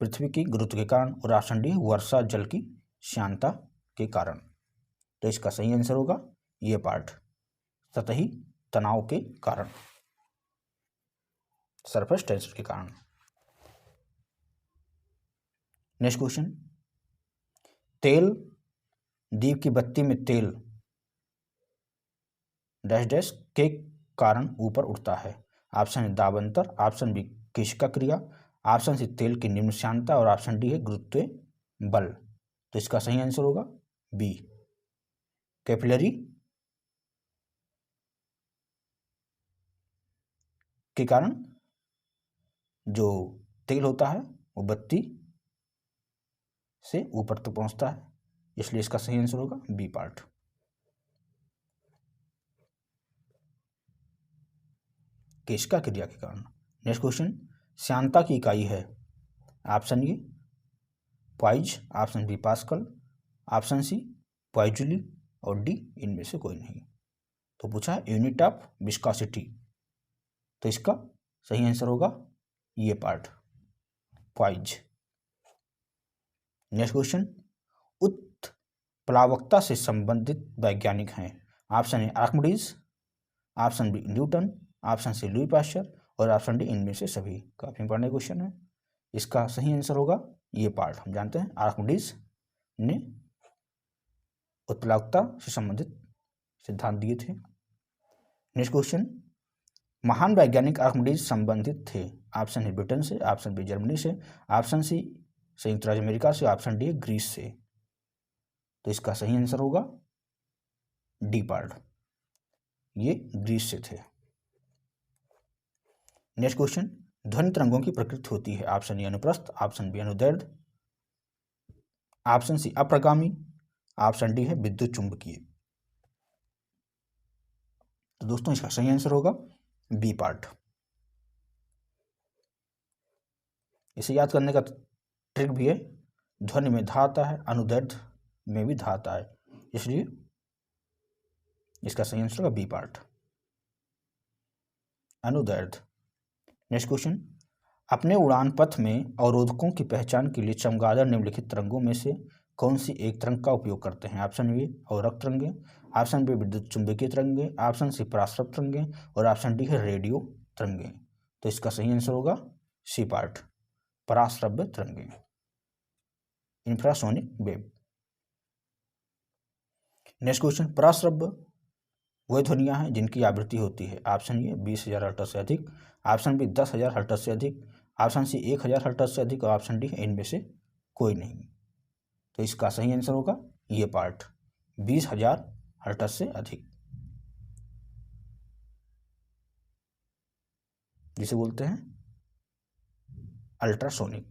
पृथ्वी की गुरुत्व के कारण और ऑप्शन डी वर्षा जल की श्यानता के कारण। तो इसका सही आंसर होगा ये पार्ट, सतही तनाव के कारण, सरफेस टेंशन के कारण। नेक्स्ट क्वेश्चन, तेल दीप की बत्ती में तेल डैश डैश के कारण ऊपर उठता है। ऑप्शन है दाबंतर, ऑप्शन बी केशिका क्रिया, ऑप्शन सी तेल की निम्न श्यानता और ऑप्शन डी है गुरुत्वीय बल। तो इसका सही आंसर होगा बी कैपिलरी के कारण जो तेल होता है वो बत्ती से ऊपर तक पहुंचता है, इसलिए इसका सही आंसर होगा बी पार्ट। केशिका क्रिया के कारण। नेक्स्ट क्वेश्चन, श्यानता की इकाई है option A poise, option B pascal, option C Poiseuille और डी इनमें से कोई नहीं। तो पूछा है यूनिट ऑफ विस्कोसिटी, तो इसका सही आंसर होगा ये पार्ट पॉइज। नेक्स्ट क्वेश्चन, उत्प्लावकता से संबंधित वैज्ञानिक हैं option A Archimedes, option B Newton, option C Louis Pasteur और ऑप्शन डी इनमें से सभी। काफी इंपॉर्टेंट क्वेश्चन है, इसका सही आंसर होगा ये पार्ट। हम जानते हैं आर्किमिडीज ने उत्प्लावकता से संबंधित सिद्धांत दिए थे। नेक्स्ट क्वेश्चन, महान वैज्ञानिक आर्किमिडीज संबंधित थे ऑप्शन है ब्रिटेन से, ऑप्शन बी जर्मनी से, ऑप्शन सी संयुक्त राज्य अमेरिका से, ऑप्शन डी ग्रीस से। तो इसका सही आंसर होगा डी पार्ट, ये ग्रीस से थे। नेक्स्ट क्वेश्चन, ध्वनि तरंगों की प्रकृति होती है ऑप्शन ए अनुप्रस्थ, ऑप्शन बी अनुदैर्ध्य, ऑप्शन सी अप्रगामी, ऑप्शन डी है विद्युत चुंबकीय। तो दोस्तों इसका सही आंसर होगा बी पार्ट। इसे याद करने का ट्रिक भी है, ध्वनि में धा आता है, अनुदैर्ध्य में भी धा आता है, इसलिए इसका सही आंसर होगा बी पार्ट अनुदैर्ध्य। नेक्स्ट क्वेश्चन, अपने उड़ान पथ में अवरोधकों की पहचान के लिए चमगादड़ निम्नलिखित तरंगों में से कौन सी एक तरंग का उपयोग करते हैं ऑप्शन ए अवरक्त तरंगे, ऑप्शन बी विद्युत चुंबकीय तरंगे, ऑप्शन सी पराश्रव्य तरंगे और ऑप्शन डी है रेडियो तरंगे। तो इसका सही आंसर होगा सी पार्ट पराश्रव्य तरंगे इंफ्रासोनिक वेव। नेक्स्ट क्वेश्चन, पराश्रव्य वह ध्वनियाँ हैं जिनकी आवृत्ति होती है ऑप्शन ए 20,000 हर्ट्ज से अधिक, ऑप्शन बी 10,000 हर्ट्ज से अधिक, ऑप्शन सी 1,000 हर्ट्ज से अधिक और ऑप्शन डी इनमें से कोई नहीं। तो इसका सही आंसर होगा ये पार्ट 20,000 हर्ट्ज से अधिक, जिसे बोलते हैं अल्ट्रासोनिक।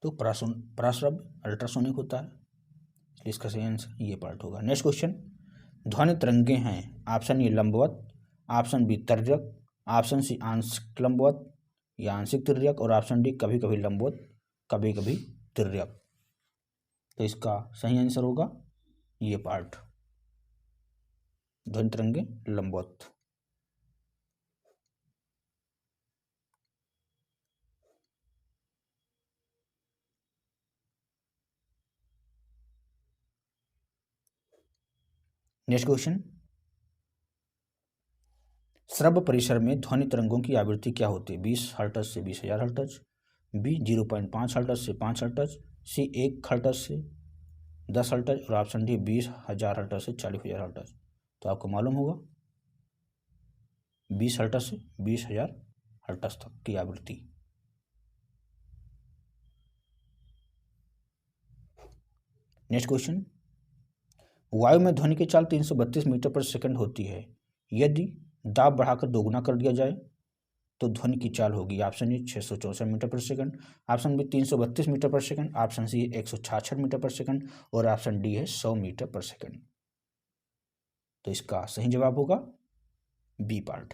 तो पराश्रव्य अल्ट्रासोनिक होता है, इसलिए इसका सही आंसर ये पार्ट होगा। नेक्स्ट क्वेश्चन, ध्वनि तरंगे हैं ऑप्शन ए लंबवत, ऑप्शन बी तिर्यक, ऑप्शन सी आंशिक लंबवत या आंशिक तिर्यक और ऑप्शन डी कभी कभी लंबवत कभी कभी तिर्यक। तो इसका सही आंसर होगा ये पार्ट ध्वनि तरंगे लंबवत। नेक्स्ट क्वेश्चन, श्रव्य परिसर में ध्वनि तरंगों की आवृत्ति क्या होती है 20 हर्ट्ज से 20,000 हर्ट्ज, बी 0.5 हर्ट्ज से 5 हर्ट्ज, सी 1 हर्ट्ज से 10 हर्ट्ज और ऑप्शन डी 20,000 हर्ट्ज से 40,000 हर्ट्ज। तो आपको मालूम होगा 20 हर्ट्ज से 20,000 हर्ट्ज तक की आवृत्ति। नेक्स्ट क्वेश्चन, वायु में ध्वनि की चाल 332 मीटर पर सेकंड होती है, यदि दाब बढ़ाकर दोगुना कर दिया जाए तो ध्वनि की चाल होगी ऑप्शन ए 664 मीटर पर सेकंड, ऑप्शन बी 332 मीटर पर सेकंड, ऑप्शन सी 166 मीटर पर सेकंड और ऑप्शन डी है 100 मीटर पर सेकंड। तो इसका सही जवाब होगा बी पार्ट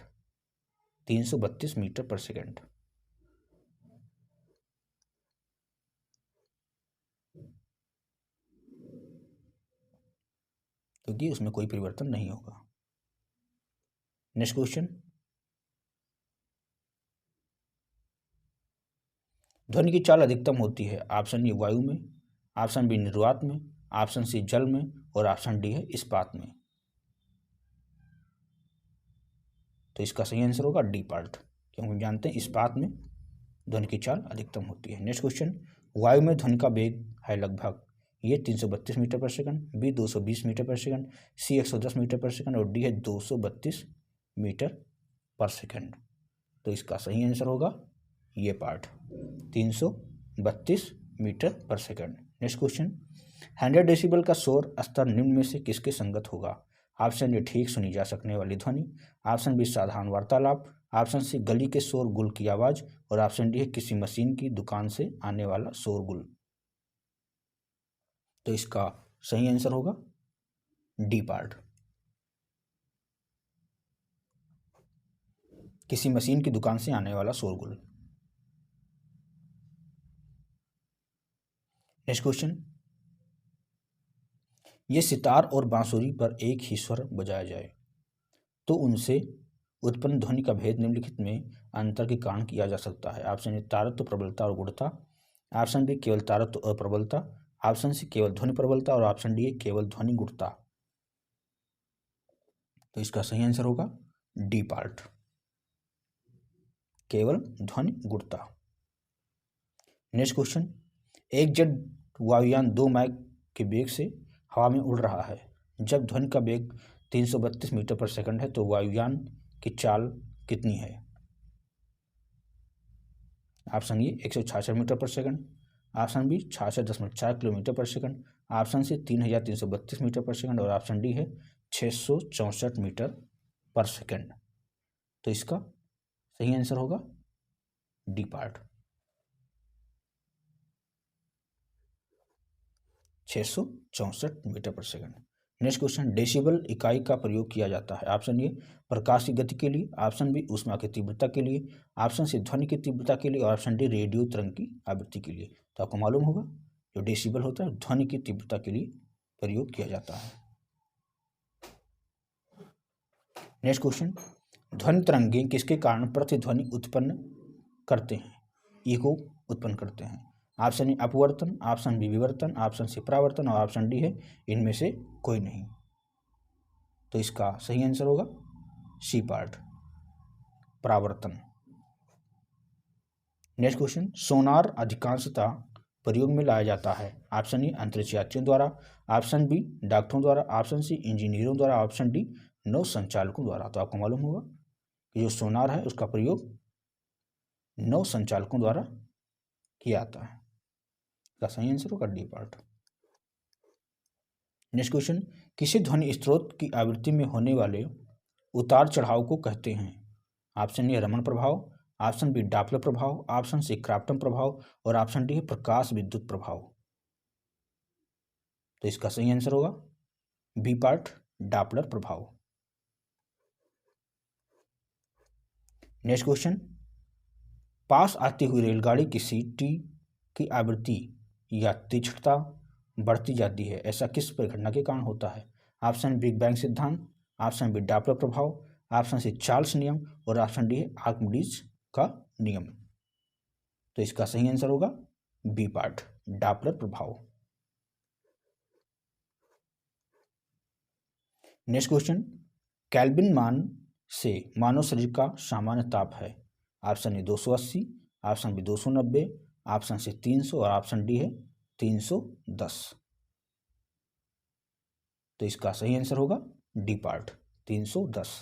332 मीटर पर सेकंड। क्योंकि उसमें कोई परिवर्तन नहीं होगा। नेक्स्ट क्वेश्चन, ध्वनि की चाल अधिकतम होती है ऑप्शन ए वायु में, ऑप्शन बी निर्वात में, ऑप्शन सी जल में और ऑप्शन डी है इस्पात में। तो इसका सही आंसर होगा डी पार्ट, क्योंकि हम जानते हैं इस्पात में ध्वनि की चाल अधिकतम होती है। नेक्स्ट क्वेश्चन, वायु में ध्वनि का वेग है लगभग ये 332 मीटर पर सेकंड, बी 220 मीटर पर सेकंड, सी 110 मीटर पर सेकंड और डी है 232 मीटर पर सेकंड। तो इसका सही आंसर होगा ये पार्ट 332 मीटर पर सेकंड। नेक्स्ट क्वेश्चन, 100 डेसिबल का शोर स्तर निम्न में से किसके संगत होगा? ऑप्शन ए ठीक सुनी जा सकने वाली ध्वनि, ऑप्शन बी साधारण वार्तालाप, ऑप्शन सी गली के शोरगुल की आवाज़ और ऑप्शन डी है किसी मशीन की दुकान से आने वाला शोरगुल। तो इसका सही आंसर होगा डी पार्ट, किसी मशीन की दुकान से आने वाला शोरगुल। नेक्स्ट क्वेश्चन, ये सितार और बांसुरी पर एक ही स्वर बजाया जाए तो उनसे उत्पन्न ध्वनि का भेद निम्नलिखित में अंतर के कारण किया जा सकता है। ऑप्शन ए तारत्व, प्रबलता और गुणता, ऑप्शन बी केवल तारत्व और प्रबलता, ऑप्शन सी केवल ध्वनि प्रबलता और ऑप्शन डी केवल ध्वनि गुणता। तो इसका सही आंसर होगा डी पार्ट, केवल ध्वनि गुणता। नेक्स्ट क्वेश्चन, एक जेट वायुयान 2 मैक के वेग से हवा में उड़ रहा है। जब ध्वनि का वेग 332 मीटर पर सेकंड है तो वायुयान की चाल कितनी है? ऑप्शन ए 166 मीटर पर सेकंड, ऑप्शन बी 66.4 किलोमीटर पर सेकंड, ऑप्शन सी 3332 मीटर पर सेकंड और ऑप्शन डी है 664 मीटर पर सेकंड। तो इसका सही आंसर होगा डी पार्ट, 664 मीटर पर सेकंड। नेक्स्ट क्वेश्चन, डेसिबल इकाई का प्रयोग किया जाता है। ऑप्शन ए प्रकाश की गति के लिए, ऑप्शन बी ऊष्मा की तीव्रता के लिए, ऑप्शन सी ध्वनि की तीव्रता के लिए और ऑप्शन डी रेडियो तरंग की आवृत्ति के लिए। तो आपको मालूम होगा जो डेसिबल होता है ध्वनि की तीव्रता के लिए प्रयोग किया जाता है। नेक्स्ट क्वेश्चन, ध्वनि तरंगें किसके कारण प्रतिध्वनि उत्पन्न करते हैं? इको उत्पन्न करते हैं। ऑप्शन ए अपवर्तन, ऑप्शन बी विवर्तन, ऑप्शन सी परावर्तन और ऑप्शन डी है इनमें से कोई नहीं। तो इसका सही आंसर होगा सी पार्ट, परावर्तन। नेक्स्ट क्वेश्चन, सोनार अधिकांशतः प्रयोग में लाया जाता है। ऑप्शन ए अंतरिक्ष यात्रियों द्वारा, ऑप्शन बी डॉक्टरों द्वारा, ऑप्शन सी इंजीनियरों द्वारा, ऑप्शन डी नौ संचालकों द्वारा। तो आपको मालूम होगा कि जो सोनार है उसका प्रयोग नौ संचालकों द्वारा किया जाता है। इसका सही आंसर होगा डी पार्ट। नेक्स्ट क्वेश्चन, किसी ध्वनि स्रोत की आवृत्ति में होने वाले उतार चढ़ाव को कहते हैं? ऑप्शन ए रमन प्रभाव, ऑप्शन बी डॉपलर प्रभाव, ऑप्शन सी क्राफ्टन प्रभाव और ऑप्शन डी है प्रकाश विद्युत प्रभाव। तो इसका सही आंसर होगा बी पार्ट, डॉपलर प्रभाव। नेक्स्ट क्वेश्चन, पास आती हुई रेलगाड़ी की सीटी की आवृत्ति या तीक्ष्णता बढ़ती जाती है, ऐसा किस परिघटना के कारण होता है? ऑप्शन बिग बैंग सिद्धांत, ऑप्शन बी डॉपलर प्रभाव, ऑप्शन सी चार्ल्स नियम और ऑप्शन डी है आर्किमिडीज का नियम। तो इसका सही आंसर होगा बी पार्ट, डॉपलर प्रभाव। नेक्स्ट क्वेश्चन, केल्विन मान से मानव शरीर का सामान्य ताप है। Option A 280, option B 290, option C 300 और ऑप्शन डी है 310। तो इसका सही आंसर होगा डी पार्ट, 310।